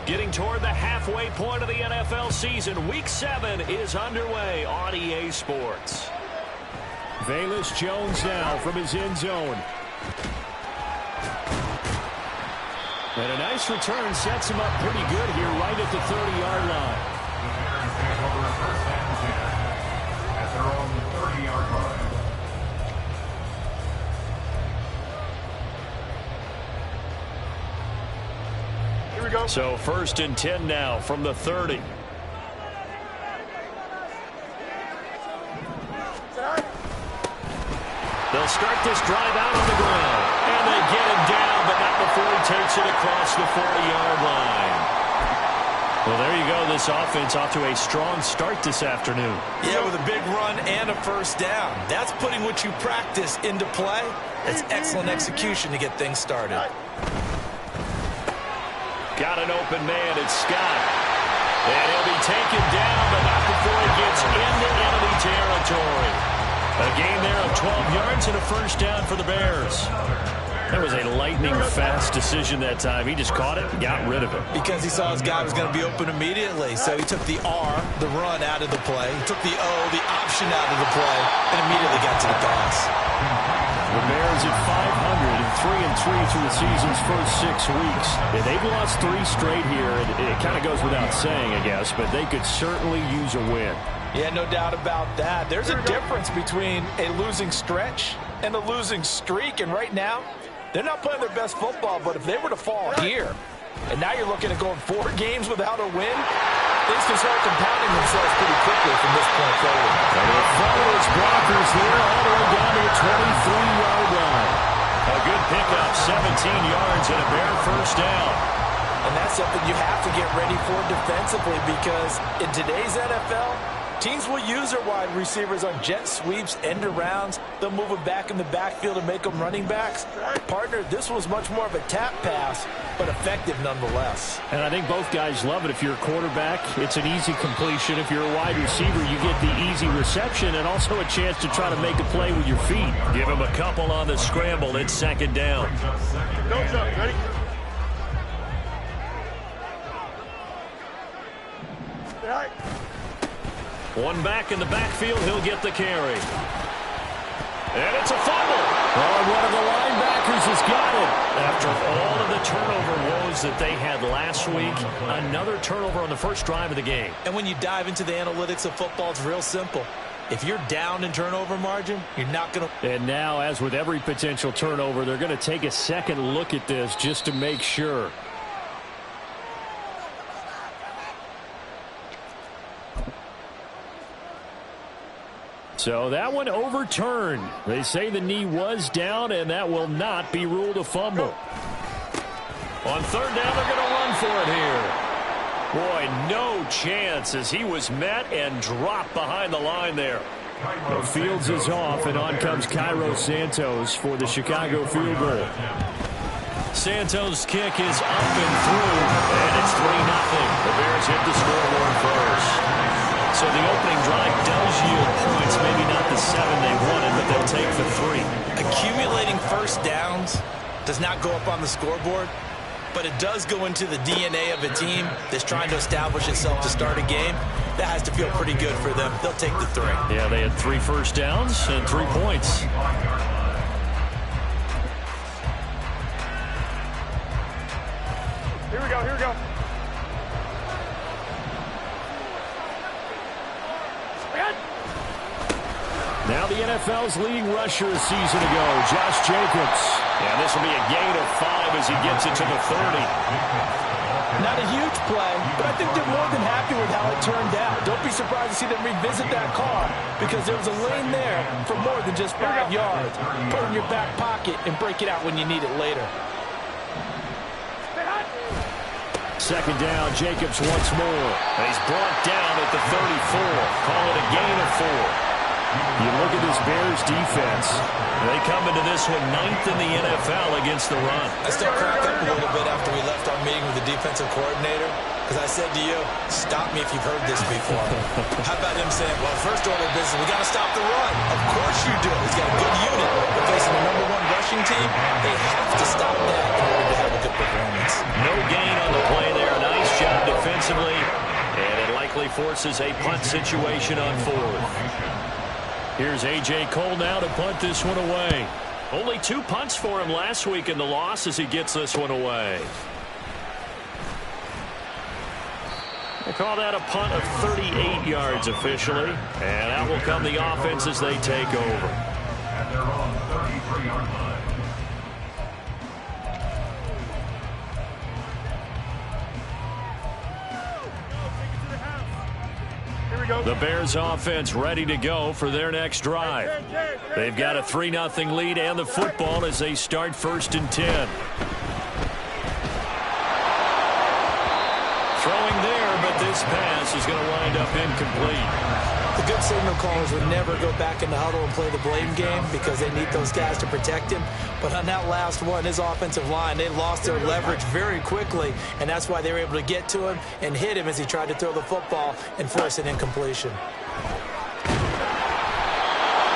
Getting toward the halfway point of the NFL season. Week 7 is underway on EA Sports. Velus Jones now from his end zone. And a nice return sets him up pretty good here right at the 30-yard line. At their own 30-yard line. Here we go. So 1st and 10 now from the 30. They'll start this drive out on the ground. And they get him down, but not before he takes it across the 40-yard line. Well, there you go. This offense off to a strong start this afternoon. Yeah, with a big run and a first down. That's putting what you practice into play. That's excellent execution to get things started. Got an open man. It's Scott. And he'll be taken down, but not before he gets into enemy territory. A gain there of 12 yards and a first down for the Bears. That was a lightning-fast decision that time. He just caught it and got rid of it. Because he saw his guy was going to be open immediately. So he took the R, the run, out of the play. He took the O, the option, out of the play, and immediately got to the pass. The Bears at 500 and 3-3 through the season's first 6 weeks. And they've lost 3 straight here. It kind of goes without saying, I guess, but they could certainly use a win. Yeah, no doubt about that. There's a difference between a losing stretch and a losing streak. And right now, they're not playing their best football. But if they were to fall here, and now you're looking at going 4 games without a win, things can start compounding themselves pretty quickly from this point forward. And they'll follow his blockers there all the way down to the 23-yard line. A good pickup, 17 yards and a Bear first down. And that's something you have to get ready for defensively, because in today's NFL, teams will use their wide receivers on jet sweeps, end arounds. They'll move them back in the backfield and make them running backs. Partner, this was much more of a tap pass, but effective nonetheless. And I think both guys love it. If you're a quarterback, it's an easy completion. If you're a wide receiver, you get the easy reception and also a chance to try to make a play with your feet. Give him a couple on the scramble. It's 2nd down. Go, Chuck. Ready? All right. One back in the backfield, he'll get the carry. And it's a fumble. Oh, one of the linebackers has got it. After all of the turnover woes that they had last week, another turnover on the first drive of the game. And when you dive into the analytics of football, it's real simple. If you're down in turnover margin, you're not going to... And now, as with every potential turnover, they're going to take a second look at this just to make sure. So that one overturned. They say the knee was down, and that will not be ruled a fumble. On 3rd down, they're going to run for it here. Boy, no chance as he was met and dropped behind the line there. The Fields is off, and on comes Cairo Santos for the Chicago field goal. Santos' kick is up and through, and it's 3-0. The Bears hit the scoreboard first. So the opening drive does yield points, maybe not the 7 they wanted, but they'll take the 3. Accumulating first downs does not go up on the scoreboard, but it does go into the DNA of a team that's trying to establish itself to start a game. That has to feel pretty good for them. They'll take the 3. Yeah, they had 3 first downs and 3 points. Here we go. Here we go. Now the NFL's leading rusher a season ago, Josh Jacobs. And this will be a gain of 5 as he gets it to the 30. Not a huge play, but I think they're more than happy with how it turned out. Don't be surprised to see them revisit that call, because there was a lane there for more than just 5 yards. Put it in your back pocket and break it out when you need it later. 2nd down, Jacobs once more. And he's brought down at the 34. Call it a gain of 4. You look at this Bears defense. They come into this one 9th in the NFL against the run. I still crack up a little bit after we left our meeting with the defensive coordinator, because I said to you, stop me if you've heard this before. How about him saying, well, first order of business, we got to stop the run. Of course you do. He's got a good unit. They're facing the #1 rushing team. They have to stop that in order to have a good performance. No gain on the play there. Nice defensively, and it likely forces a punt situation on fourth. Here's A.J. Cole now to punt this one away. Only 2 punts for him last week in the loss as he gets this one away. We'll call that a punt of 38 yards officially, and out will come the offense as they take over. At their own 33-yard line. The Bears offense ready to go for their next drive. They've got a 3-0 lead and the football as they start 1st and 10. Throwing there, but this pass is going to wind up incomplete. The good signal callers would never go back in the huddle and play the blame game because they need those guys to protect him. But on that last one, his offensive line, they lost their leverage very quickly, and that's why they were able to get to him and hit him as he tried to throw the football and force an incompletion.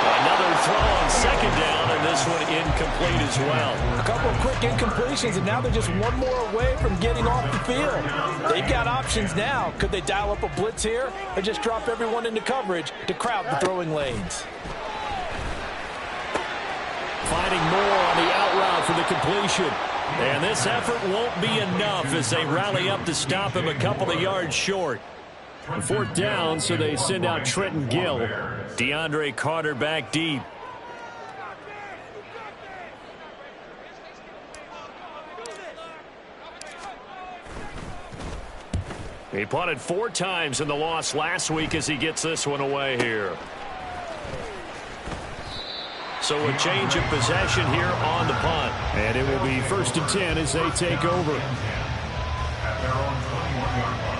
Another throw on 2nd down, and this one incomplete as well. A couple of quick incompletions, and now they're just one more away from getting off the field. They've got options now. Could they dial up a blitz here or just drop everyone into coverage to crowd the throwing lanes? Finding more on the out route for the completion. And this effort won't be enough as they rally up to stop him a couple of yards short. 4th down, so they send out Trenton Gill. DeAndre Carter back deep. He punted 4 times in the loss last week as he gets this one away here. So a change of possession here on the punt. And it will be 1st and 10 as they take over. At their own 21-yard line.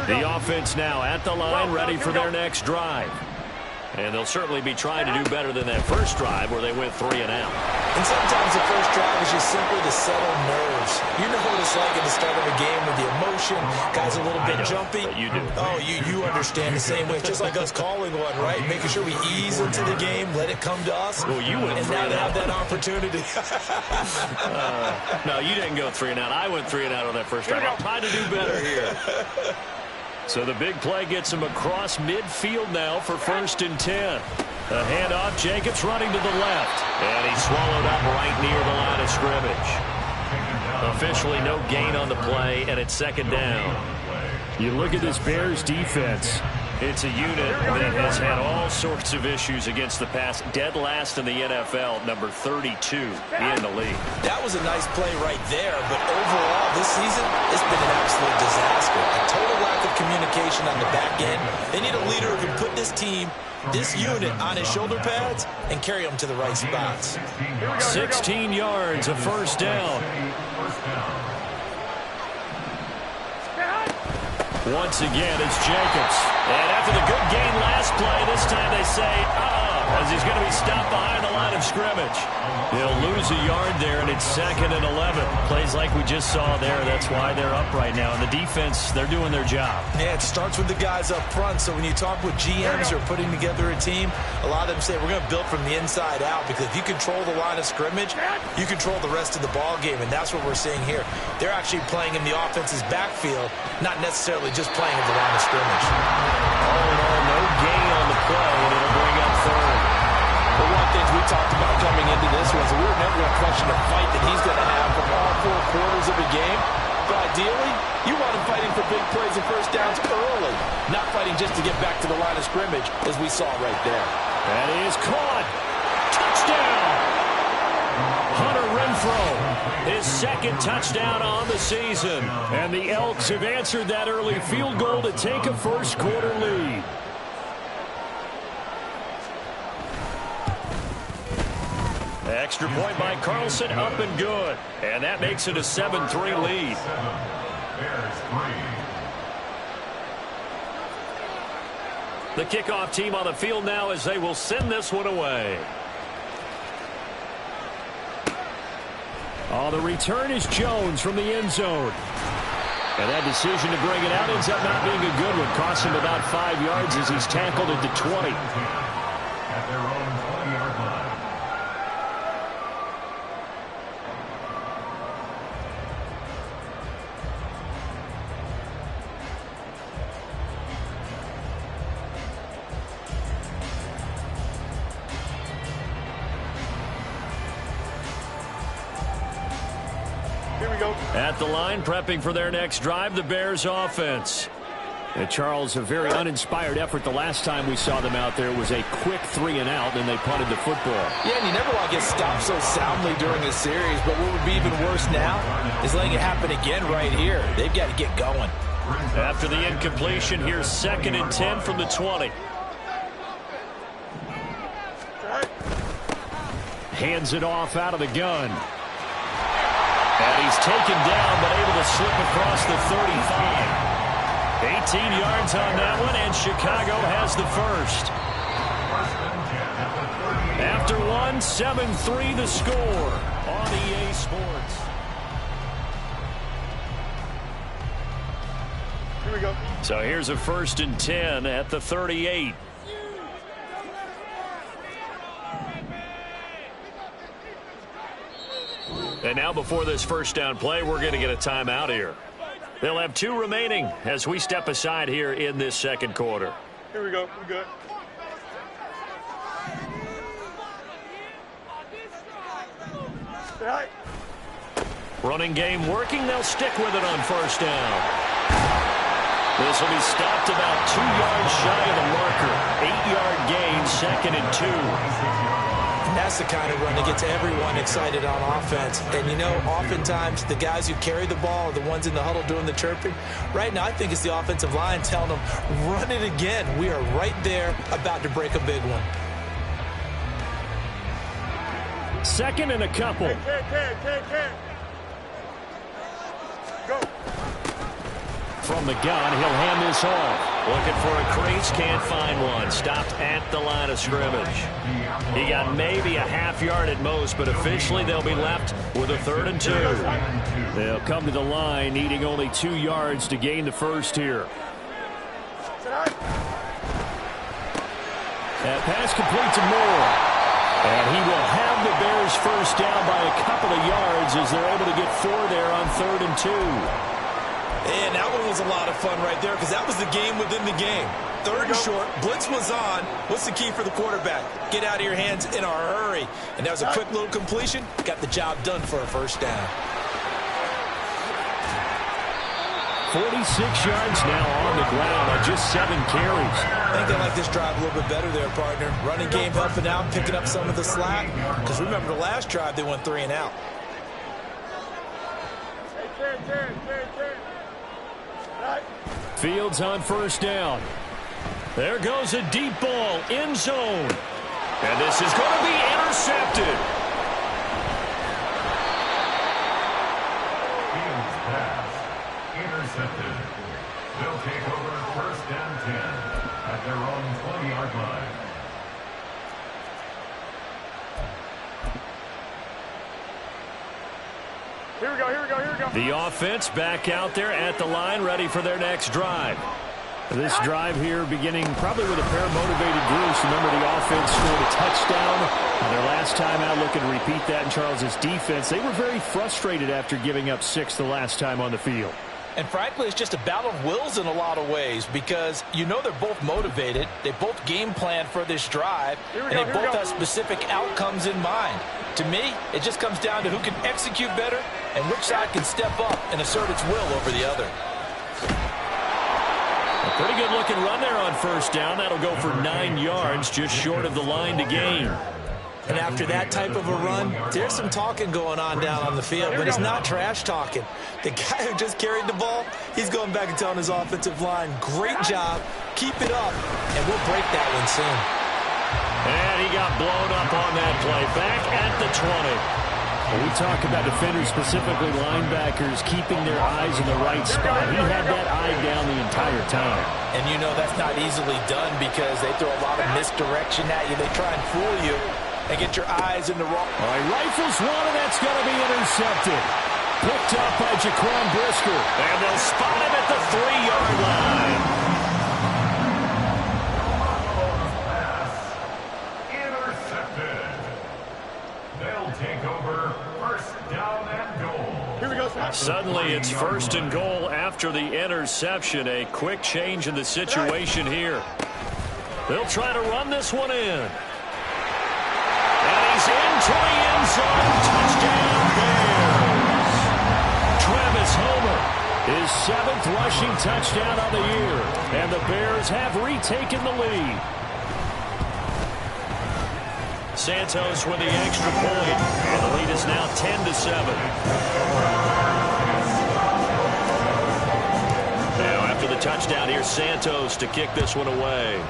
The offense now at the line, ready for their next drive. And they'll certainly be trying to do better than that first drive where they went 3 and out. And sometimes the first drive is just simply to settle nerves. You know what it's like at the start of a game with the emotion, guys a little bit jumpy. But you do. Oh, you understand the same way. It's just like us calling one, right? Making sure we ease into the game, let it come to us. Well, you went and 3 now and they out. have that opportunity. No, you didn't go 3 and out. I went 3 and out on that first drive. I'm trying to do better here. So the big play gets him across midfield now for 1st and 10. The handoff, Jacobs running to the left. And he's swallowed up right near the line of scrimmage. Officially no gain on the play, and it's 2nd down. You look at this Bears defense. It's a unit that has had all sorts of issues against the pass. Dead last in the NFL, number 32 in the league. That was a nice play right there, but overall this season, it's been an absolute disaster. A total lack of communication on the back end. They need a leader who can put this team, this unit, on his shoulder pads and carry them to the right spots. 16 yards, a 1st down. Once again, it's Jacobs. And after the good gain last play, this time they say, as he's going to be stopped behind the line of scrimmage. They'll lose a yard there, and it's 2nd and 11. Plays like we just saw there. That's why they're up right now. And the defense, they're doing their job. Yeah, it starts with the guys up front. So when you talk with GMs who are putting together a team, a lot of them say we're going to build from the inside out, because if you control the line of scrimmage, you control the rest of the ball game, and that's what we're seeing here. They're actually playing in the offense's backfield, not necessarily just playing at the line of scrimmage. All in all, no gain on the play, and it'll bring up 3rd. Well, one of the things we talked about coming into this was we were never going to question the fight that he's going to have from all 4 quarters of the game. But ideally, you want him fighting for big plays and 1st downs early, not fighting just to get back to the line of scrimmage, as we saw right there. That is caught. Touchdown! Hunter Renfrow, his 2nd touchdown on the season. And the Elks have answered that early field goal to take a first quarter lead. Extra point by Carlson, up and good. And that makes it a 7-3 lead. The kickoff team on the field now as they will send this one away. Oh, the return is Jones from the end zone. And that decision to bring it out ends up not being a good one. Costs him about 5 yards as he's tackled at the 20. At their own 20-yard line. Here we go. At the line, prepping for their next drive, the Bears offense. And Charles, a very uninspired effort the last time we saw them out there was a quick 3-and-out, and they punted the football. Yeah, and you never want to get stopped so soundly during a series, but what would be even worse now is letting it happen again right here. They've got to get going. After the incompletion, here's 2nd and 10 from the 20. Hands it off out of the gun. And he's taken down, but able to slip across the 35. 18 yards on that one, and Chicago has the first. After 7-3 the score on EA Sports. Here we go. So here's a 1st and 10 at the 38. And now before this first down play, we're going to get a timeout here. They'll have 2 remaining as we step aside here in this second quarter. Here we go. We're good. Right. Running game working. They'll stick with it on 1st down. This will be stopped about 2 yards shy of the marker. 8-yard gain, 2nd and 2. And that's the kind of run that gets everyone excited on offense. And, you know, oftentimes the guys who carry the ball are the ones in the huddle doing the chirping. Right now, I think it's the offensive line telling them, run it again. We are right there about to break a big one. 2nd and a couple. 10. Go. From the gun, he'll hand this off. Looking for a crease, can't find one. Stopped at the line of scrimmage. He got maybe a half yard at most, but officially they'll be left with a 3rd and 2. They'll come to the line, needing only 2 yards to gain the first here. That pass complete to Moore. And he will have the Bears first down by a couple of yards as they're able to get 4 there on 3rd and 2. And that one was a lot of fun right there because that was the game within the game. 3rd and short, blitz was on. What's the key for the quarterback? Get out of your hands in a hurry. And that was a quick little completion. Got the job done for a first down. 46 yards now on the ground on just 7 carries. I think they like this drive a little bit better there, partner. Running game helping out, picking up some of the slack. Because remember the last drive, they went 3-and-out. Fields on 1st down. There goes a deep ball, end zone. And this is going to be intercepted. Fields pass. Intercepted. They'll take over 1st and 10 at their own 20-yard line. Here we go. The offense back out there at the line, ready for their next drive. This drive here beginning probably with a pair of motivated groups. Remember, the offense scored a touchdown on their last time out. Looking to repeat that in Charles's defense. They were very frustrated after giving up 6 the last time on the field. And frankly, it's just a battle of wills in a lot of ways because you know they're both motivated. They both game plan for this drive, and they both have specific outcomes in mind. To me, it just comes down to who can execute better and which side can step up and assert its will over the other. A pretty good looking run there on 1st down. That'll go for 9 yards, just short of the line to gain. And after that type of a run, there's some talking going on down on the field, but it's not trash talking. The guy who just carried the ball, he's going back and telling his offensive line, great job, keep it up, and we'll break that one soon. And he got blown up on that play, back at the 20. When we talk about defenders, specifically linebackers, keeping their eyes in the right spot, he had that eye down the entire time. And you know that's not easily done because they throw a lot of misdirection at you. They try and fool you and get your eyes in the wrong. All right, rifles one, and that's going to be intercepted. Picked up by Jaquan Brisker. And they'll spot him at the 3-yard line. Intercepted. They'll take over 1st down and goal. Here we go. Suddenly it's 1st and goal after the interception. A quick change in the situation here. They'll try to run this one in. And he's into the end zone. Touchdown, Bears. His 7th rushing touchdown on the year. And the Bears have retaken the lead. Santos with the extra point. And the lead is now 10-7. Now after the touchdown, here's Santos to kick this one away.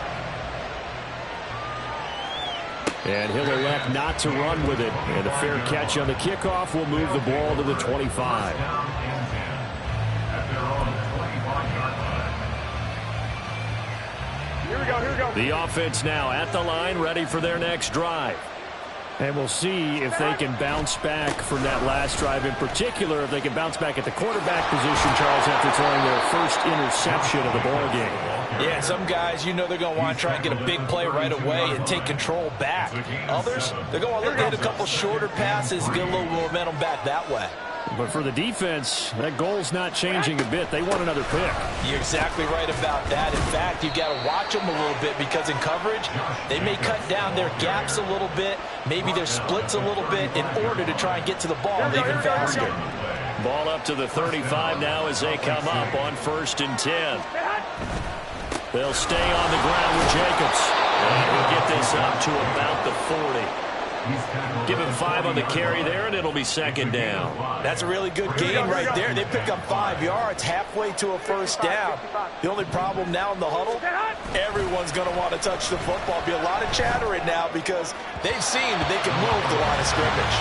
And he'll elect not to run with it. And a fair catch on the kickoff will move the ball to the 25. Here we go, here we go. The offense now at the line, ready for their next drive. And we'll see if they can bounce back from that last drive in particular, if they can bounce back at the quarterback position, Charles, after throwing their first interception of the ball game. Yeah, some guys, you know they're going to want to try and get a big play right away and take control back. Others, they're going to look to hit a couple shorter passes, get a little momentum back that way. But for the defense, that goal's not changing a bit. They want another pick. You're exactly right about that. In fact, you've got to watch them a little bit because in coverage, they may cut down their gaps a little bit, maybe their splits a little bit in order to try and get to the ball even faster. Ball up to the 35 now as they come up on 1st and 10. They'll stay on the ground with Jacobs. And he'll get this up to about the 40. Give him 5 on the carry there, and it'll be 2nd down. That's a really good gain right there. They pick up 5 yards halfway to a first down. The only problem now in the huddle, everyone's going to want to touch the football. Be a lot of chattering now because they've seen that they can move the line of scrimmage.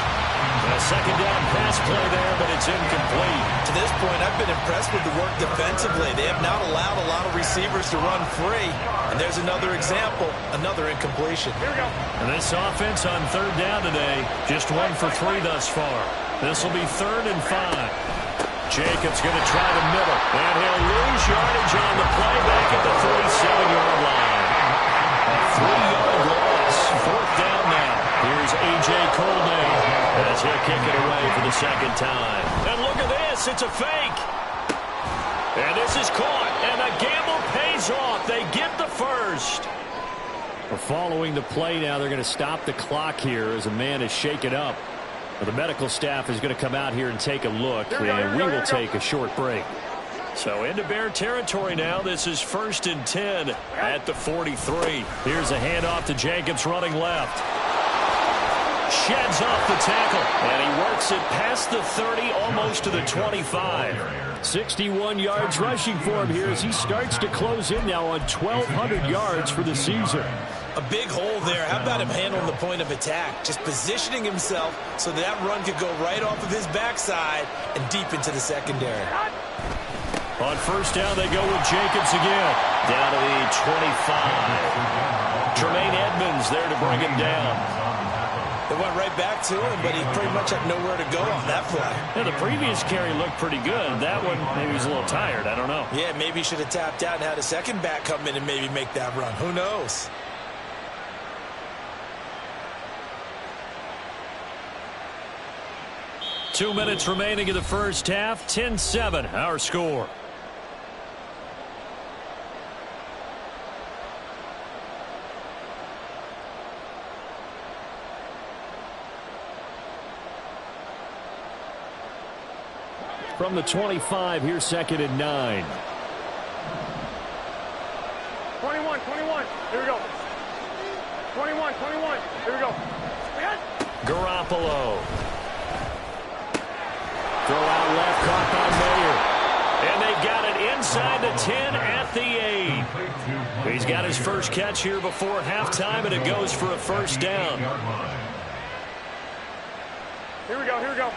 A 2nd down pass play there, but it's incomplete. To this point, I've been impressed with the work defensively. They have not allowed a lot of receivers to run free. And there's another example, another incompletion. And this offense on 3rd down today, just 1 for 3 thus far. This will be 3rd and 5. Jacobs going to try the middle. And he'll lose yardage on the play back at the 47-yard line. A 3-yard loss. 4th down now. Here's A.J. Colday as he'll kick it away for the 2nd time. And look at this. It's a fake. And this is caught. And the gamble pays off. They get the first. We're following the play now. They're going to stop the clock here as a man is shaken up. The medical staff is going to come out here and take a look, and we will take a short break. So into Bear territory now. This is 1st and 10 at the 43. Here's a handoff to Jacobs running left. Sheds off the tackle, and he works it past the 30, almost to the 25. 61 yards rushing for him here as he starts to close in now on 1,200 yards for the season. A big hole there. How about him handling the point of attack? Just positioning himself so that run could go right off of his backside and deep into the secondary. On 1st down, they go with Jacobs again. Down to the 25. Tremaine Edmonds there to bring him down. They went right back to him, but he pretty much had nowhere to go on that play. Yeah, the previous carry looked pretty good. That one, maybe he's a little tired. I don't know. Yeah, maybe he should have tapped out and had a second back come in and maybe make that run. Who knows? Two minutes remaining in the first half. 10-7, our score. From the 25, here's 2nd and 9. 21, here we go. 21, here we go. Garoppolo. Throw out left, caught by Mayer. And they've got it inside the 10 at the 8. He's got his first catch here before halftime, and it goes for a first down. Here we go, here we go.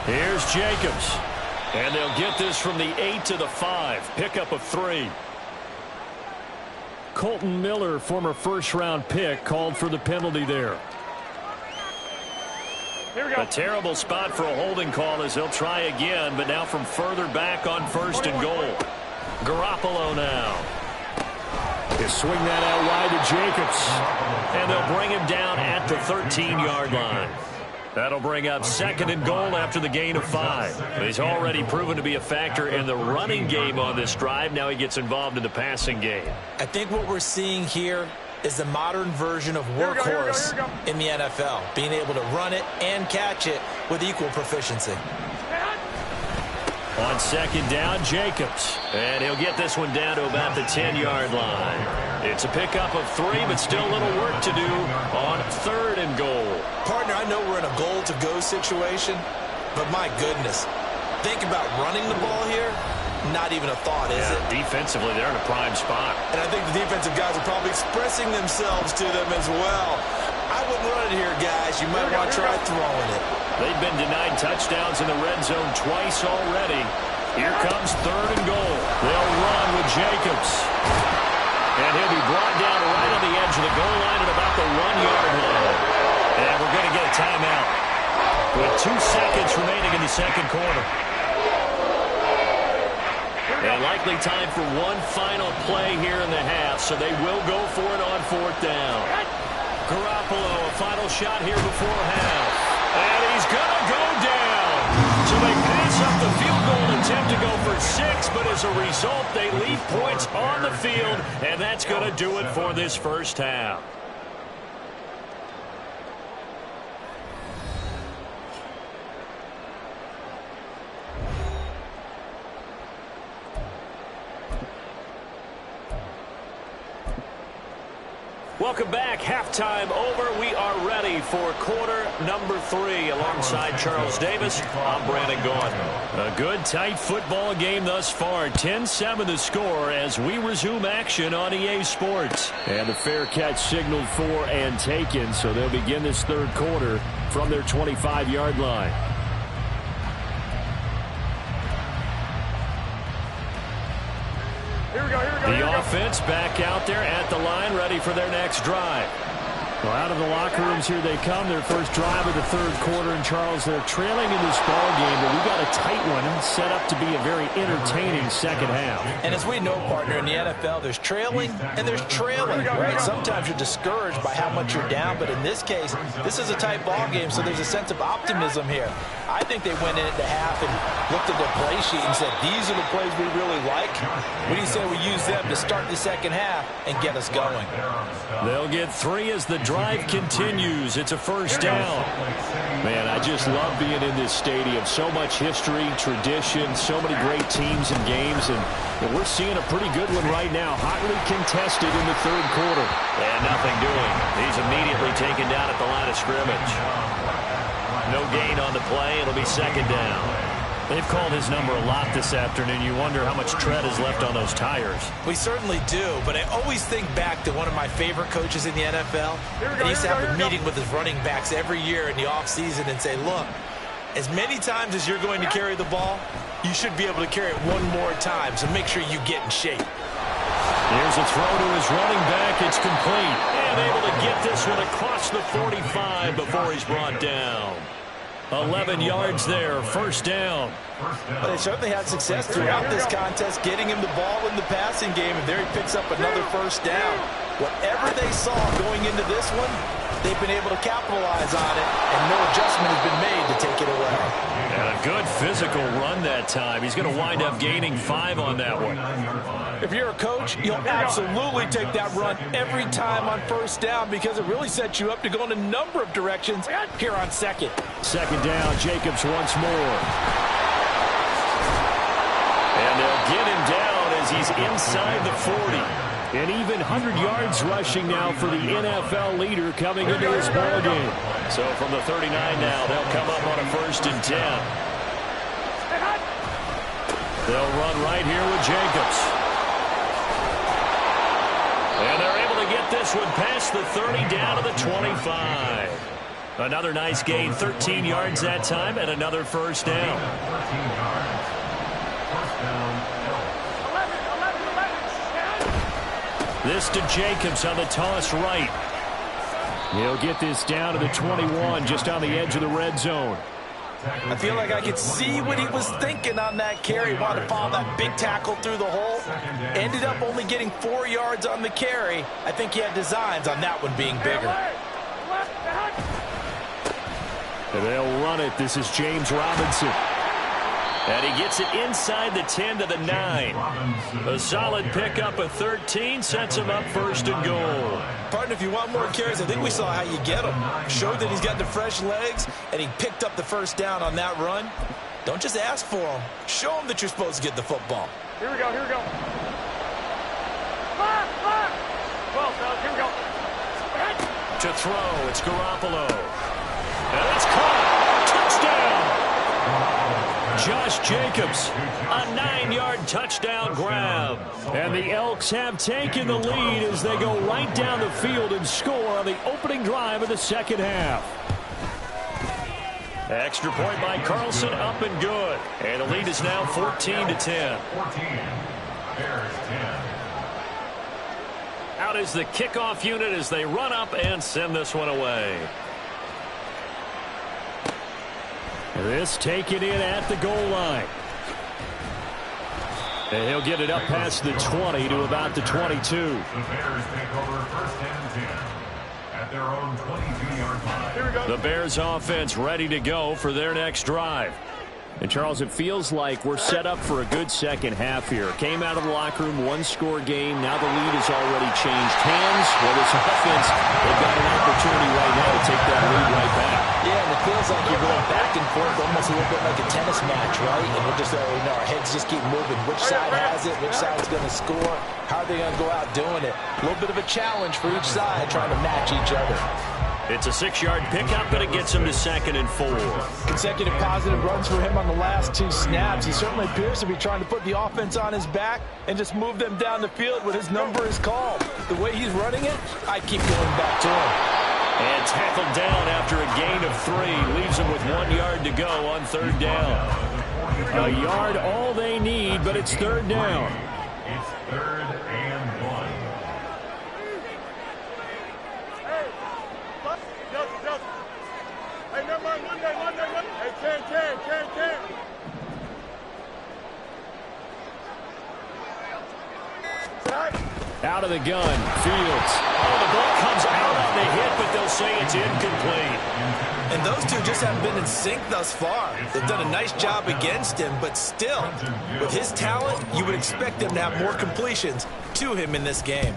Here's Jacobs. And they'll get this from the 8 to the 5. Pickup of 3. Colton Miller, former first-round pick, called for the penalty there. Here we go. A terrible spot for a holding call as he'll try again, but now from further back on 1st and goal. Garoppolo now. He'll swing that out wide to Jacobs. And they'll bring him down at the 13-yard line. That'll bring up 2nd and goal after the gain of 5. He's already proven to be a factor in the running game on this drive. Now he gets involved in the passing game. I think what we're seeing here is the modern version of workhorse in the NFL, being able to run it and catch it with equal proficiency. On second down, Jacobs. And he'll get this one down to about the 10-yard line. It's a pickup of 3, but still a little work to do on 3rd and goal. Partner, I know we're in a goal-to-go situation, but my goodness, think about running the ball here. Not even a thought, is it? Defensively, they're in a prime spot. And I think the defensive guys are probably expressing themselves to them as well. I wouldn't run it here, guys. You might want to try throwing it. They've been denied touchdowns in the red zone twice already. Here comes 3rd and goal. They'll run with Jacobs. And he'll be brought down right on the edge of the goal line at about the 1-yard line. And we're going to get a timeout with 2 seconds remaining in the second quarter. And likely time for one final play here in the half, so they will go for it on 4th down. Garoppolo, a final shot here before half. And he's going to go down. So they pass up the field goal attempt to go for 6, but as a result, they leave points on the field, and that's going to do it for this first half. Welcome back. Halftime over. We are ready for quarter number 3. Alongside Charles Davis, I'm Brandon Gaughan. A good, tight football game thus far. 10-7 the score as we resume action on EA Sports. And the fair catch signaled for and taken, so they'll begin this third quarter from their 25-yard line. The offense back out there at the line, ready for their next drive. Well, out of the locker rooms here they come. Their first drive of the third quarter. And, Charles, they're trailing in this ball game, but we got a tight one set up to be a very entertaining second half. And as we know, partner, in the NFL, there's trailing and there's trailing, right? Sometimes you're discouraged by how much you're down, but in this case, this is a tight ball game, so there's a sense of optimism here. I think they went into half and looked at their play sheet and said, these are the plays we really like. What do you say we use them to start the second half and get us going? They'll get 3 as the drive continues. It's a first down. Man, I just love being in this stadium. So much history, tradition, so many great teams and games, and we're seeing a pretty good one right now. Hotly contested in the third quarter. And nothing doing. He's immediately taken down at the line of scrimmage. No gain on the play. It'll be second down. They've called his number a lot this afternoon. You wonder how much tread is left on those tires. We certainly do, but I always think back to one of my favorite coaches in the NFL. And he used to have a meeting with his running backs every year in the offseason and say, look, as many times as you're going to carry the ball, you should be able to carry it one more time, so make sure you get in shape. Here's a throw to his running back. It's complete. And able to get this one across the 45 before he's brought down. 11 yards there, first down. But they certainly had success throughout this contest, getting him the ball in the passing game, and there he picks up another first down. Whatever they saw going into this one, they've been able to capitalize on it, and no adjustment has been made to take it away. And a good physical run that time. He's going to wind up gaining 5 on that one. If you're a coach, you'll absolutely take that run every time on first down because it really sets you up to go in a number of directions here on second. Second down, Jacobs once more. And they'll get him down as he's inside the 40. An even 100 yards rushing now for the NFL leader coming into this ball game. So from the 39 now, they'll come up on a 1st and 10. They'll run right here with Jacobs. And they're able to get this one past the 30 down to the 25. Another nice gain, 13 yards that time, and another first down. 13 yards. First down. This to Jacobs on the toss right. He'll get this down to the 21, just on the edge of the red zone. I feel like I could see what he was thinking on that carry. Wanted to follow that big tackle through the hole. Ended up only getting 4 yards on the carry. I think he had designs on that one being bigger. And they'll run it. This is James Robinson. And he gets it inside the 10 to the 9. A solid pickup of 13 sets him up first and goal. Partner, if you want more carries, I think we saw how you get him. Showed that he's got the fresh legs, and he picked up the first down on that run. Don't just ask for him. Show him that you're supposed to get the football. Here we go, here we go. Fire, fire. Well, fellas, here we go. To throw, it's Garoppolo. And it's caught. Touchdown. Josh Jacobs, a 9-yard touchdown grab. And the Elks have taken the lead as they go right down the field and score on the opening drive of the second half. Extra point by Carlson, up and good. And the lead is now 14 to 10. 14. Bears 10. Out is the kickoff unit as they run up and send this one away. This taken in at the goal line. And he'll get it up past the 20 to about the 22. The Bears take over first and 10 at their own 22-yard line. Here we go. The Bears offense ready to go for their next drive. And, Charles, it feels like we're set up for a good second half here. Came out of the locker room, one-score game. Now the lead has already changed hands. Well, this offense, they've got an opportunity right now to take that lead right back. Yeah, and it feels like you're going back and forth, almost a little bit like a tennis match, right? And we're just, our heads just keep moving. Which side has it? Which side's going to score? How are they going to go out doing it? A little bit of a challenge for each side, trying to match each other. It's a 6-yard pickup, and it gets him to 2nd and 4. Consecutive positive runs for him on the last 2 snaps. He certainly appears to be trying to put the offense on his back and just move them down the field when his number is called. The way he's running it, I keep going back to him. And tackled down after a gain of 3. Leaves him with 1 yard to go on 3rd down. A yard all they need, but it's 3rd down. It's 3rd and 1. Hey, never mind, Monday. Hey, 10. Out of the gun, Fields. Oh, the ball comes out on the hit, but they'll say it's incomplete. And those two just haven't been in sync thus far. They've done a nice job against him, but still, with his talent, you would expect them to have more completions to him in this game.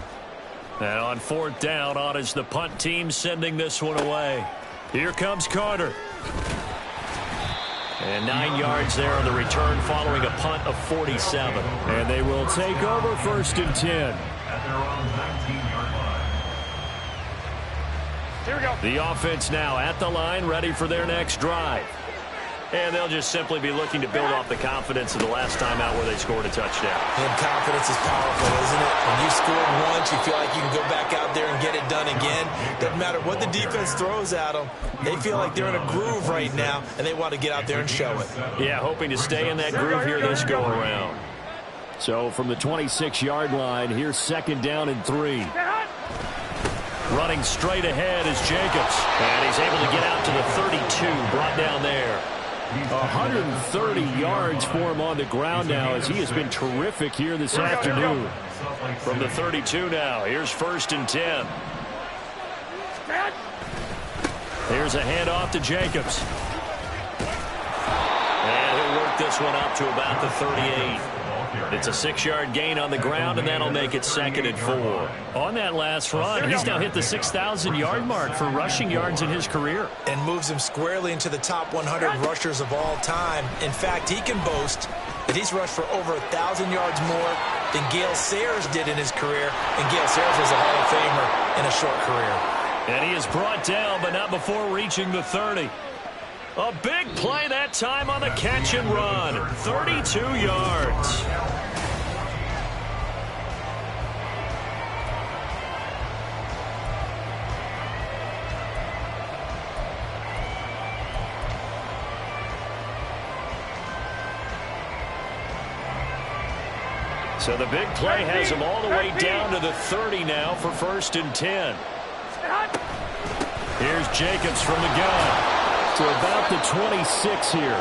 And on 4th down, on is the punt team sending this one away. Here comes Carter. And 9 yards there on the return following a punt of 47. And they will take over 1st and 10. At their own 19-yard line. Here we go. The offense now at the line, ready for their next drive. And they'll just simply be looking to build off the confidence of the last time out where they scored a touchdown. And confidence is powerful, isn't it? When you score once, you feel like you can go back out there and get it done again. Doesn't matter what the defense throws at them. They feel like they're in a groove right now, and they want to get out there and show it. Yeah, hoping to stay in that groove here this go-around. So from the 26-yard line, here's 2nd down and 3. Running straight ahead is Jacobs. And he's able to get out to the 32, brought down there. 130 yards for him on the ground now as he has been terrific here this afternoon. From the 32 now, here's 1st and 10. Here's a handoff to Jacobs. And he'll work this one up to about the 38. It's a 6-yard gain on the ground, and that'll make it 2nd and 4. On that last run, he's now hit the 6,000-yard mark for rushing yards in his career. And moves him squarely into the top 100 rushers of all time. In fact, he can boast that he's rushed for over 1,000 yards more than Gale Sayers did in his career. And Gale Sayers was a Hall of Famer in a short career. And he is brought down, but not before reaching the 30. A big play that time on the catch and run. 32 yards. So the big play has him all the way down to the 30 now for 1st and 10. Here's Jacobs from the gun. To about the 26 here.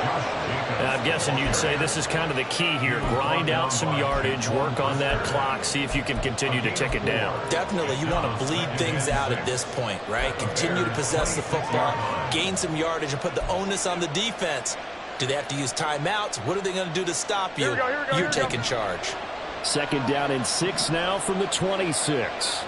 I'm guessing you'd say this is kind of the key here. Grind out some yardage, work on that clock, see if you can continue to tick it down. Definitely, you want to bleed things out at this point, right? Continue to possess the football, gain some yardage, and put the onus on the defense Do they have to use timeouts? What are they going to do to stop you? You're taking charge. Second down and 6 now from the 26.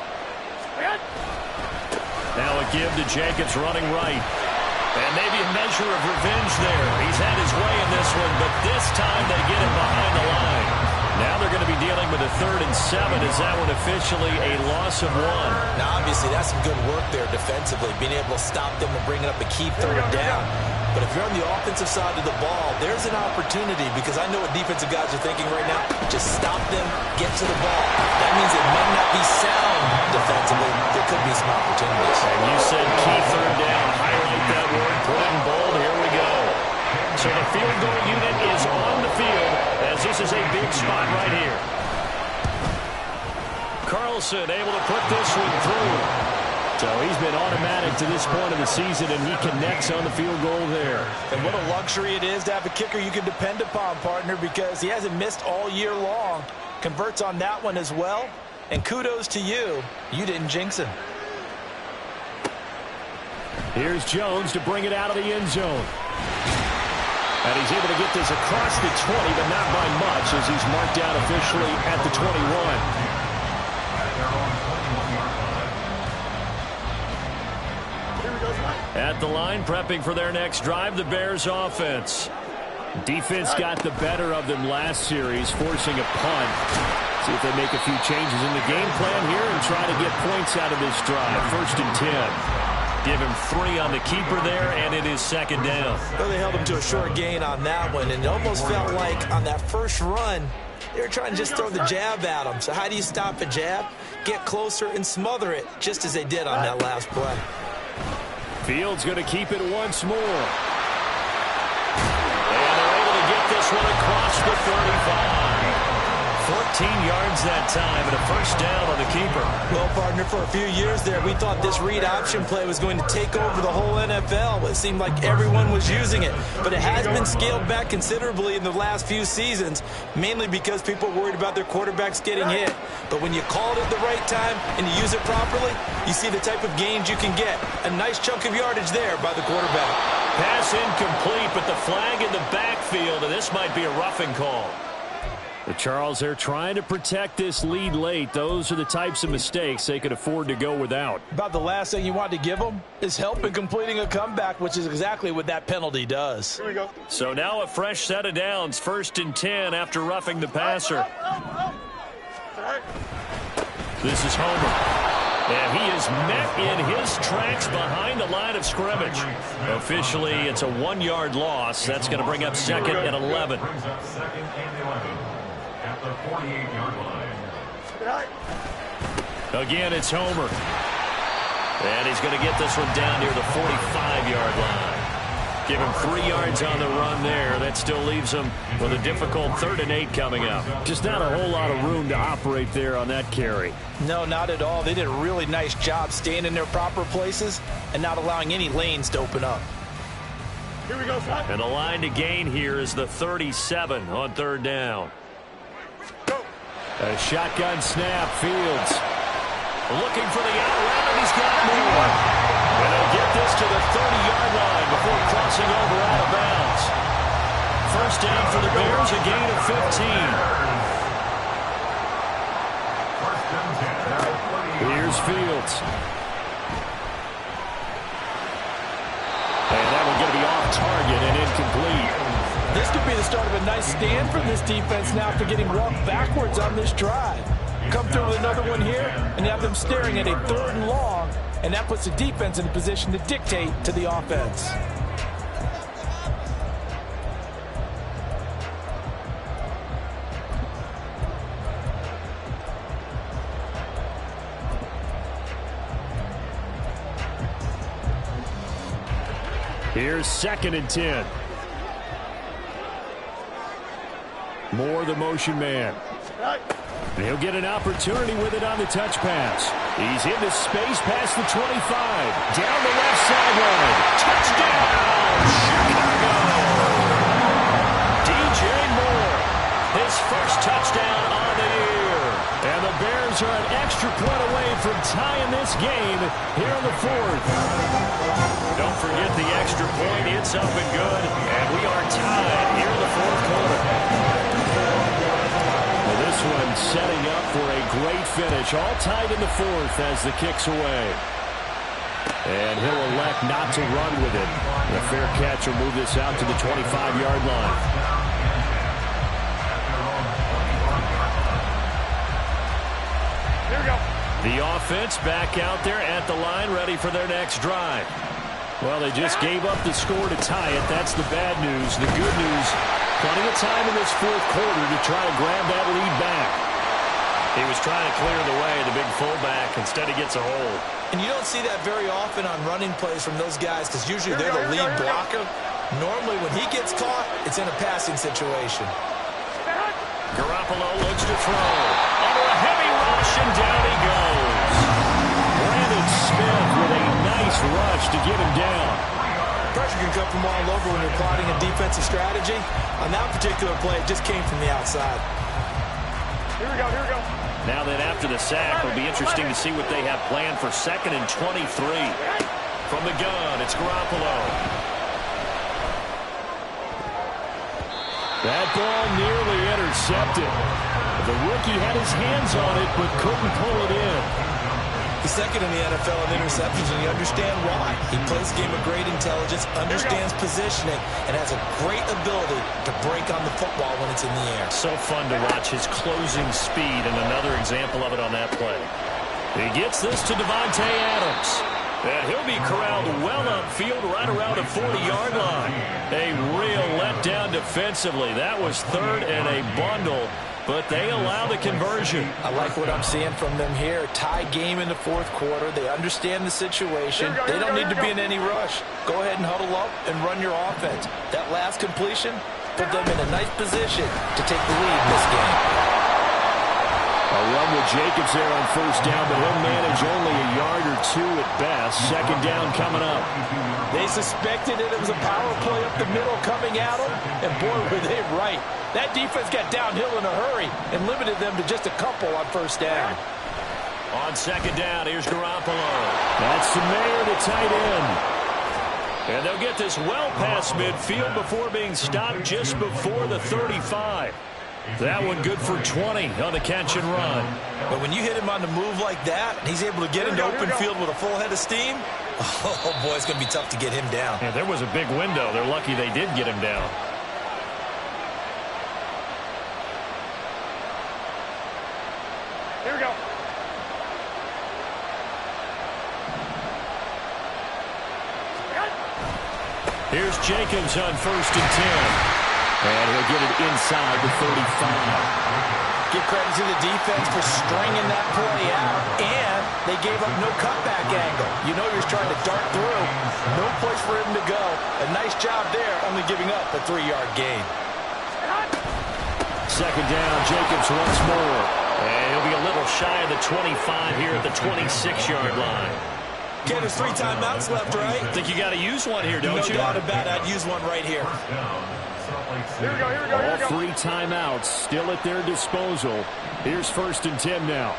Now a give to Jacobs running right. And maybe a measure of revenge there. He's had his way in this one, but this time they get him behind the line. Now they're going to be dealing with a 3rd and 7. Is that one officially a loss of 1? Now, obviously, that's some good work there defensively, being able to stop them and bringing up a key 3rd down. But if you're on the offensive side of the ball, there's an opportunity, because I know what defensive guys are thinking right now. Just stop them, get to the ball. That means it might not be sound defensively. There could be some opportunities. And you said key 3rd down. Highlight that word, put it in bold. Here we go. So the field goal unit is on the field, as this is a big spot right here. Carlson able to put this one through. So he's been automatic to this point of the season, and he connects on the field goal there. And what a luxury it is to have a kicker you can depend upon, partner, because he hasn't missed all year long. Converts on that one as well. And kudos to you. You didn't jinx him. Here's Jones to bring it out of the end zone. And he's able to get this across the 20, but not by much, as he's marked down officially at the 21. At the line, prepping for their next drive, the Bears offense. Defense got the better of them last series, forcing a punt. See if they make a few changes in the game plan here and try to get points out of this drive. 1st and 10. Give him 3 on the keeper there, and it is 2nd down. Well, they held him to a short gain on that one, and it almost felt like on that first run, they were trying to just throw the jab at him. So how do you stop a jab? Get closer and smother it, just as they did on that last play. Fields going to keep it once more. And they're able to get this one across the 35. 14 yards that time and a 1st down on the keeper. Well, partner, for a few years there, we thought this read option play was going to take over the whole NFL. It seemed like everyone was using it. But it has been scaled back considerably in the last few seasons, mainly because people are worried about their quarterbacks getting hit. But when you call it at the right time and you use it properly, you see the type of gains you can get. A nice chunk of yardage there by the quarterback. Pass incomplete, but the flag in the backfield, and this might be a roughing call. The Charles, they're trying to protect this lead late. Those are the types of mistakes they could afford to go without. About the last thing you want to give them is help in completing a comeback, which is exactly what that penalty does. Here we go. So now a fresh set of downs. 1st and 10 after roughing the passer. This is Homer. And he is met in his tracks behind the line of scrimmage. Officially, it's a 1-yard loss. That's going to bring up 2nd and 11. Brings up 2nd and 11 at the 48-yard line. Again, it's Homer. And he's going to get this one down near the 45-yard line. Give him 3 yards on the run there. That still leaves him with a difficult 3rd and 8 coming up. Just not a whole lot of room to operate there on that carry. No, not at all. They did a really nice job staying in their proper places and not allowing any lanes to open up. Here we go, son. And the line to gain here is the 37 on 3rd down. Go. A shotgun snap. Fields looking for the out route, and he's got more. And they'll get this to the 30-yard line before crossing over out of bounds. 1st down for the Bears, a gain of 15. Here's Fields. And that one going to be off target and incomplete. This could be the start of a nice stand for this defense now after getting walked backwards on this drive. Come through with another one here, and you have them staring at a 3rd and long, and that puts the defense in a position to dictate to the offense. Here's 2nd and 10. Moore, the motion man. And he'll get an opportunity with it on the touch pass. He's into space past the 25. Down the left sideline. Touchdown, Chicago! DJ Moore, his 1st touchdown on the year. And the Bears Bulldogs are an extra point away from tying this game here in the fourth. Don't forget the extra point. It's up and good. And we are tied here in the fourth quarter. Well, this one setting up for a great finish. All tied in the fourth as the kick's away. And he'll elect not to run with it. A fair catch will move this out to the 25-yard line. Here we go. The offense back out there at the line, ready for their next drive. Well, they just gave up the score to tie it. That's the bad news. The good news, plenty of time in this fourth quarter to try to grab that lead back. He was trying to clear the way, the big fullback. Instead, he gets a hold. And you don't see that very often on running plays from those guys because usually they're the lead blocker. Normally, when he gets caught, it's in a passing situation. Garoppolo looks to throw. Under a heavy rush, and down he goes. Brandon Smith with a nice rush to get him down. Pressure can come from all over when you're plotting a defensive strategy. On that particular play, it just came from the outside. Here we go, here we go. Now that after the sack, it'll be interesting to see what they have planned for 2nd and 23. From the gun, it's Garoppolo. That ball nearly intercepted. The rookie had his hands on it, but couldn't pull it in. He's second in the NFL in interceptions, and you understand why. He plays a game of great intelligence, understands positioning, and has a great ability to break on the football when it's in the air. So fun to watch his closing speed, and another example of it on that play. He gets this to Devontae Adams. And he'll be corralled well upfield right around the 40-yard line. A real letdown defensively. That was 3rd and a bundle, but they allow the conversion. I like what I'm seeing from them here. Tie game in the fourth quarter. They understand the situation. They don't need to be in any rush. Go ahead and huddle up and run your offense. That last completion put them in a nice position to take the lead in this game. A run with Jacobs there on 1st down, but he'll manage only a yard or 2 at best. 2nd down coming up. They suspected it was a power play up the middle coming at them, and boy, were they right. That defense got downhill in a hurry and limited them to just a couple on 1st down. On 2nd down, here's Garoppolo. That's Mayer, the tight end. And they'll get this well past midfield before being stopped just before the 35. That one good for 20 on the catch and run. But when you hit him on the move like that, and he's able to get into open field with a full head of steam, oh boy, it's going to be tough to get him down. Yeah, there was a big window. They're lucky they did get him down. Here we go. Here's Jacobs on 1st and 10. And he'll get it inside the 35. Give credit to the defense for stringing that play out, and they gave up no cutback angle. You know he was trying to dart through. No place for him to go. A nice job there, only giving up a 3-yard gain. 2nd down, Jacobs once more. And he'll be a little shy of the 25 here at the 26-yard line. Okay, there's 3 timeouts left, right? I think you got to use one here, don't you? No doubt about it. I'd use one right here. Here we go, here we go, here we go. All 3 timeouts still at their disposal. Here's 1st and 10 now.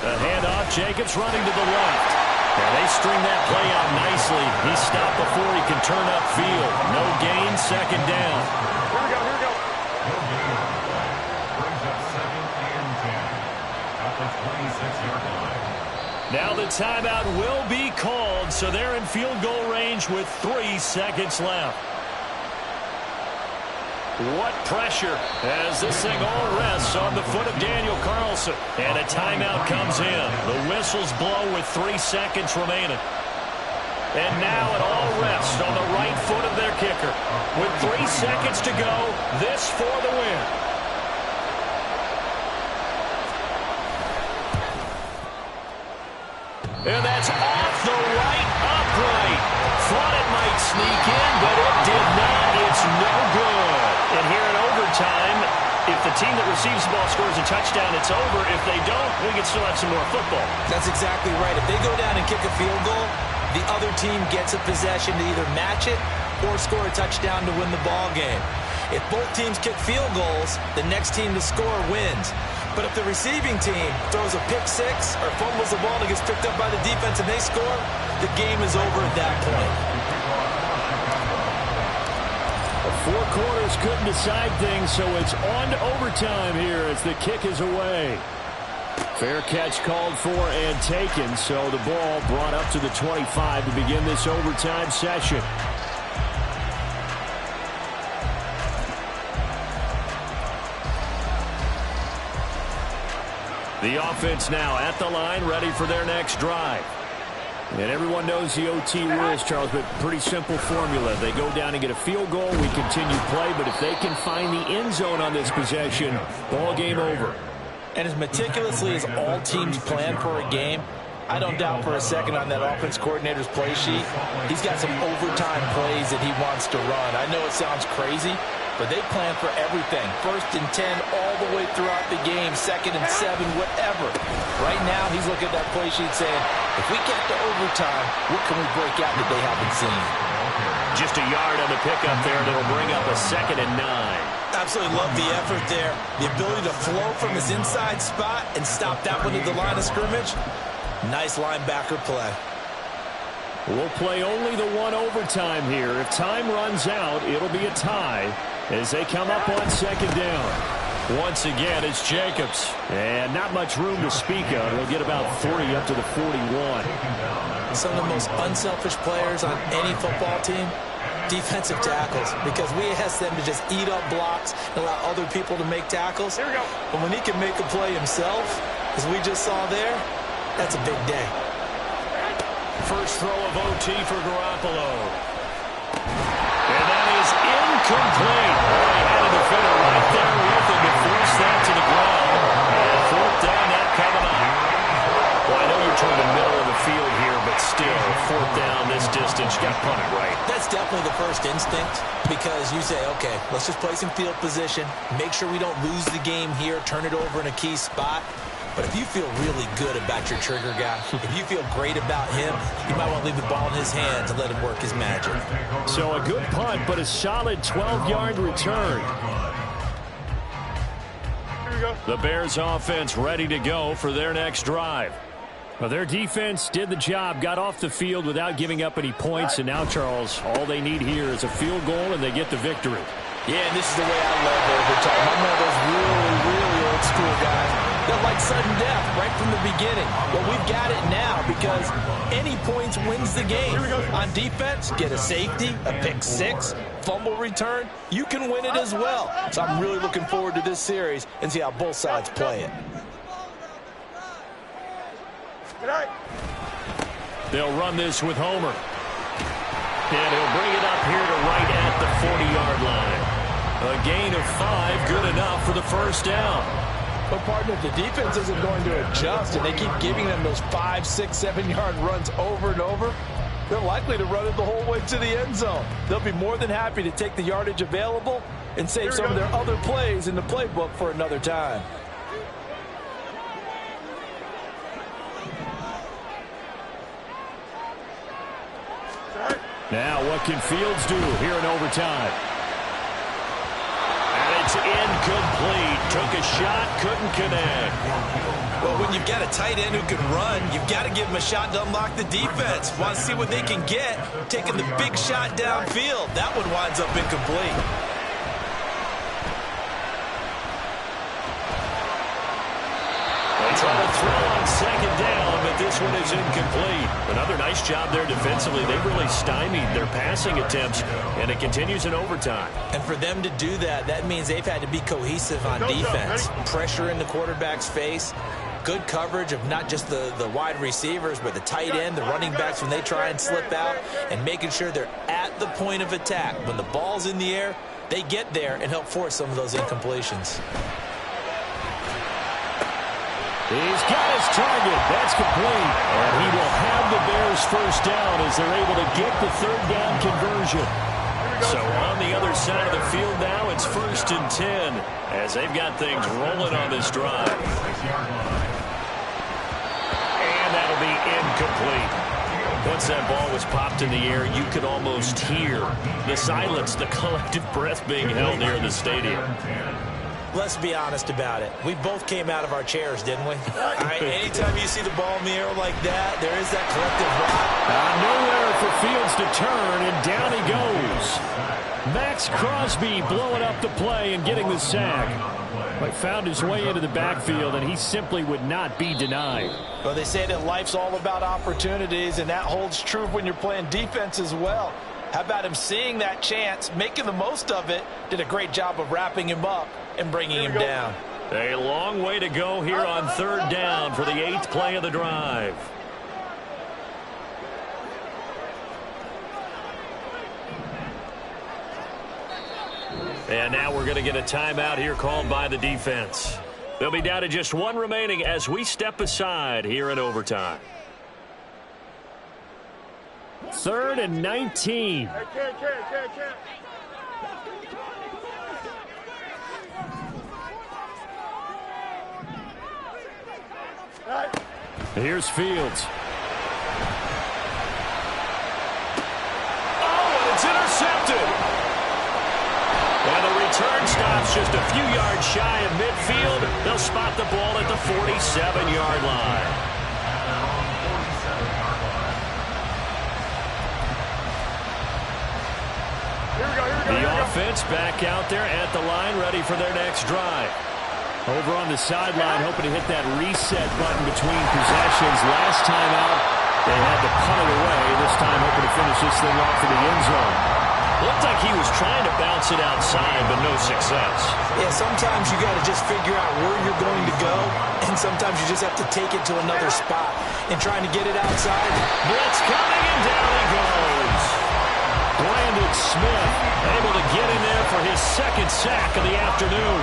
The handoff, Jacobs running to the left. And they string that play out nicely. He stopped before he can turn upfield. No gain, 2nd down. Here we go, here we go. Brings up 2nd and 10 at the 26-yard line. Now the timeout will be called, so they're in field goal range with 3 seconds left. What pressure as this thing all rests on the foot of Daniel Carlson. And a timeout comes in. The whistles blow with 3 seconds remaining. And now it all rests on the right foot of their kicker. With 3 seconds to go, this for the win. And that's off the right upright. Thought it might sneak in, but it did not. It's no good. And here in overtime, if the team that receives the ball scores a touchdown, it's over. If they don't, we can still have some more football. That's exactly right. If they go down and kick a field goal, the other team gets a possession to either match it or score a touchdown to win the ball game. If both teams kick field goals, the next team to score wins. But if the receiving team throws a pick six or fumbles the ball and it gets picked up by the defense and they score, the game is over at that point. The 4 quarters couldn't decide things, so it's on to overtime here as the kick is away. Fair catch called for and taken, so the ball brought up to the 25 to begin this overtime session. The offense now at the line, ready for their next drive. And everyone knows the OT rules, Charles, but pretty simple formula. They go down and get a field goal, we continue play, but if they can find the end zone on this possession, ball game over. And as meticulously as all teams plan for a game, I don't doubt for a second on that offense coordinator's play sheet, he's got some overtime plays that he wants to run. I know it sounds crazy, but they plan for everything. 1st and 10 all the way throughout the game, 2nd and 7, whatever. Right now, he's looking at that play sheet saying, if we get to overtime, what can we break out that they haven't seen? Just a yard on the pickup there that'll bring up a 2nd and 9. Absolutely love the effort there. The ability to flow from his inside spot and stop that one at the line of scrimmage. Nice linebacker play. We'll play only the 1 overtime here. If time runs out, it'll be a tie as they come up on 2nd down. Once again, it's Jacobs. And not much room to speak of. He'll get about 3 up to the 41. Some of the most unselfish players on any football team, defensive tackles, because we ask them to just eat up blocks and allow other people to make tackles. Here we go. But when he can make a play himself, as we just saw there, that's a big day. First throw of OT for Garoppolo. And that is incomplete. Boy, he had a defender right there with him to force that to the ground. And 4th down, that coming up. Well, I know you're toward the middle of the field here, but still, 4th down this distance, you got to punt it right. That's definitely the first instinct, because you say, okay, let's just play some field position, make sure we don't lose the game here, turn it over in a key spot. But if you feel really good about your trigger guy, if you feel great about him, you might want to leave the ball in his hands and let him work his magic. So a good punt, but a solid 12-yard return. Here we go. The Bears offense ready to go for their next drive. Well, their defense did the job, got off the field without giving up any points, and now, Charles, all they need here is a field goal, and they get the victory. Yeah, and this is the way I love overtime. I'm one of those really, really old school guys that like sudden death right from the beginning. But we've got it now because any points wins the game. On defense, get a safety, a pick six, fumble return, you can win it as well. So I'm really looking forward to this series and see how both sides play it. They'll run this with Homer. And he'll bring it up here to right at the 40-yard line. A gain of 5, good enough for the first down. But, partner, if the defense isn't going to adjust and they keep giving them those 5, 6, 7-yard runs over and over, they're likely to run it the whole way to the end zone. They'll be more than happy to take the yardage available and save some of their other plays in the playbook for another time. Now, what can Fields do here in overtime? And it's incomplete. Took a shot, couldn't connect. Well, when you've got a tight end who can run, you've got to give him a shot to unlock the defense. Want to see what they can get, taking the big shot downfield. That one winds up incomplete. They try to throw on second down, but this one is incomplete. Another nice job there defensively. They really stymied their passing attempts, and it continues in overtime. And for them to do that, that means they've had to be cohesive on defense. Pressure in the quarterback's face. Good coverage of not just the wide receivers, but the tight end, the running backs when they try and slip out, and making sure they're at the point of attack. When the ball's in the air, they get there and help force some of those incompletions. He's got his target. That's complete. And he will have the Bears first down as they're able to get the third down conversion. So on the other side of the field now, it's 1st and 10 as they've got things rolling on this drive. And that'll be incomplete. Once that ball was popped in the air, you could almost hear the silence, the collective breath being held here in the stadium. Let's be honest about it. We both came out of our chairs, didn't we? All right, anytime you see the ball in the air like that, there is that collective rock. Nowhere for Fields to turn, and down he goes. Max Crosby blowing up the play and getting the sack. But found his way into the backfield, and he simply would not be denied. Well, they say that life's all about opportunities, and that holds true when you're playing defense as well. How about him seeing that chance, making the most of it, did a great job of wrapping him up and bringing him down. A long way to go here on 3rd down for the 8th play of the drive. And now we're going to get a timeout here called by the defense. They'll be down to just 1 remaining as we step aside here in overtime. 3rd and 19. Here's Fields. Oh, and it's intercepted. And the return stops just a few yards shy of midfield. They'll spot the ball at the 47-yard line. The offense back out there at the line, ready for their next drive. Over on the sideline, hoping to hit that reset button between possessions. Last time out, they had to punt it away. This time, hoping to finish this thing off in the end zone. Looked like he was trying to bounce it outside, but no success. Yeah, sometimes you got to just figure out where you're going to go, and sometimes you just have to take it to another spot. And trying to get it outside. Blitz coming, and down he goes. Brandon Smith able to get in there for his 2nd sack of the afternoon.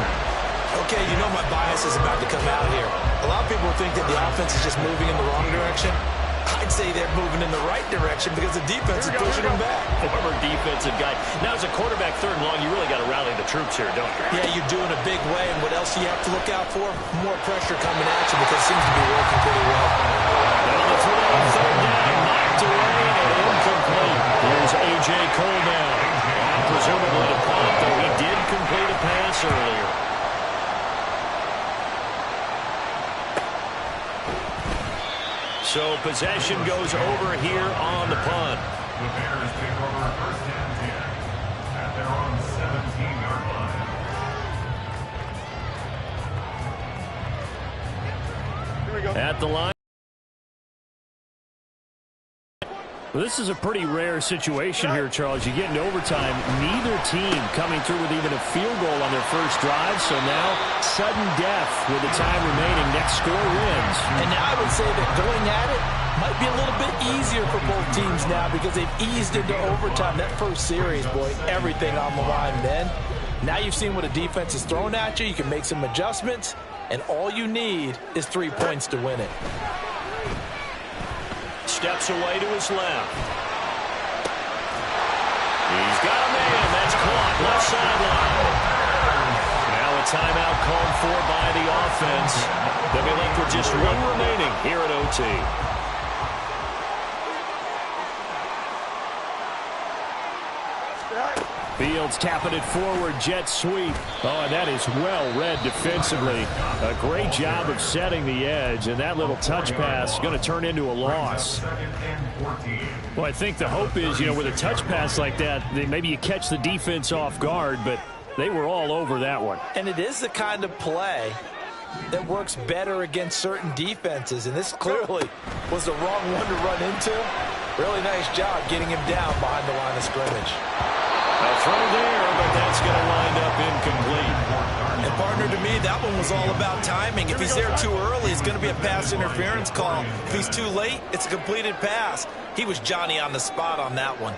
Okay, you know my bias is about to come out here. A lot of people think that the offense is just moving in the wrong direction. I'd say they're moving in the right direction because the defense is pushing them back. Former defensive guy. Now, as a quarterback 3rd and long, you really got to rally the troops here, don't you? Yeah, you do in a big way. And what else do you have to look out for? More pressure coming at you because it seems to be working pretty well. Now the throw on 3rd down, knocked away and incomplete. Here's A.J. Cole now. Presumably to punt, though he did complete a pass earlier. So possession goes over here on the punt. The Bears take over 1st and 10 at their own 17-yard line. Here we go. At the line. Well, this is a pretty rare situation here, Charles. You get into overtime, neither team coming through with even a field goal on their first drive. So now, sudden death with the time remaining. Next score wins. And now I would say that going at it might be a little bit easier for both teams now because they've eased into overtime. That first series, boy, everything on the line then. Now you've seen what a defense is throwing at you. You can make some adjustments, and all you need is 3 points to win it. Steps away to his left. He's got a man. That's caught. Left sideline. Now a timeout called for by the offense. They'll be left with just 1 remaining here at OT. Fields tapping it forward, jet sweep. Oh, and that is well read defensively. A great job of setting the edge, and that little touch pass is going to turn into a loss. Well, I think the hope is, with a touch pass like that, maybe you catch the defense off guard, but they were all over that one. And it is the kind of play that works better against certain defenses, and this clearly was the wrong one to run into. Really nice job getting him down behind the line of scrimmage. A throw there, but that's going to wind up incomplete. And partner, to me, that one was all about timing. If he's there too early, it's going to be a pass interference call. If he's too late, it's a completed pass. He was Johnny on the spot on that one.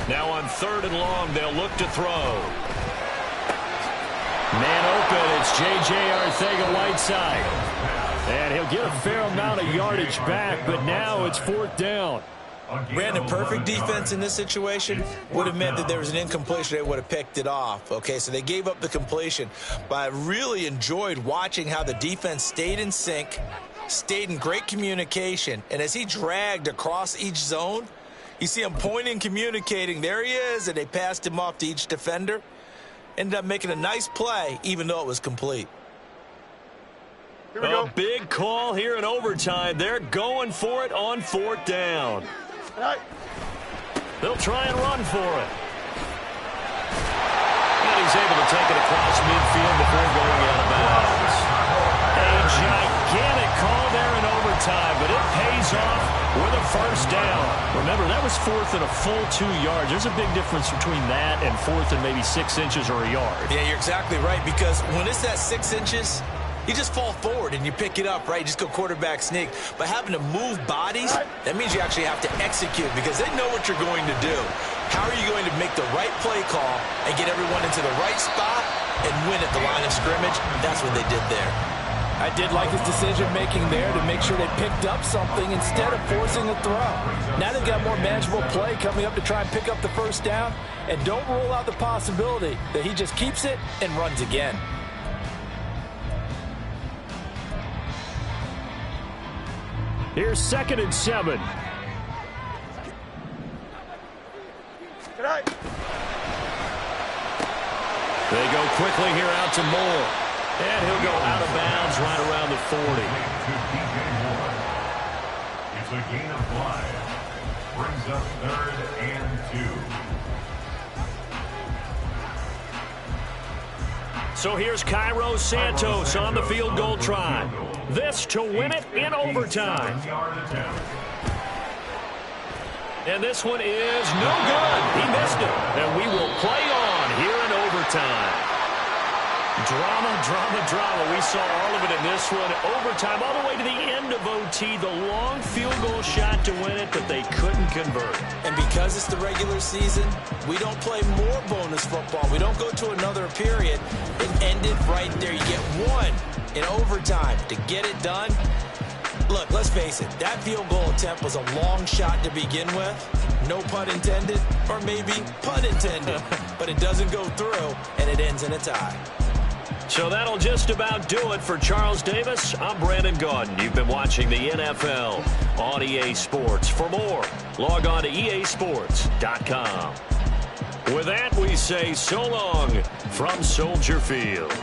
Now on 3rd and long, they'll look to throw. Man open, it's J.J. Arcega-Whiteside. And he'll get a fair amount of yardage back, but now it's 4th down. Brandon, perfect defense in this situation would have meant that there was an incompletion. They would have picked it off. Okay, so they gave up the completion. But I really enjoyed watching how the defense stayed in sync, stayed in great communication. And as he dragged across each zone, you see him pointing, communicating. There he is, and they passed him off to each defender. Ended up making a nice play, even though it was complete. Here we go. A big call here in overtime. They're going for it on 4th down. They'll try and run for it. And he's able to take it across midfield before going out of bounds. A gigantic call there in overtime, but it pays off with a 1st down. Remember, that was 4th and a full 2 yards. There's a big difference between that and 4th and maybe 6 inches or a yard. Yeah, you're exactly right, because when it's at 6 inches, you just fall forward and you pick it up, right? You just go quarterback sneak. But having to move bodies, that means you actually have to execute because they know what you're going to do. How are you going to make the right play call and get everyone into the right spot and win at the line of scrimmage? That's what they did there. I did like his decision-making there to make sure they picked up something instead of forcing a throw. Now they've got more manageable play coming up to try and pick up the 1st down. And don't rule out the possibility that he just keeps it and runs again. Here's 2nd and 7. They go quickly here out to Moore. And he'll go out of bounds right around the 40. It's a gain of 5. Brings up 3rd and 2. So here's Cairo Santos on the field goal try. This to win it in overtime. And this one is no good. He missed it. And we will play on here in overtime. Drama, drama, drama. We saw all of it in this one. Overtime all the way to the end of OT. The long field goal shot to win it, but they couldn't convert. And because it's the regular season, we don't play more bonus football. We don't go to another period. It ended right there. You get one in overtime to get it done. Look, let's face it. That field goal attempt was a long shot to begin with. No pun intended, or maybe pun intended. But it doesn't go through, and it ends in a tie. So that'll just about do it for Charles Davis. I'm Brandon Gaudin. You've been watching the NFL on EA Sports. For more, log on to easports.com. With that, we say so long from Soldier Field.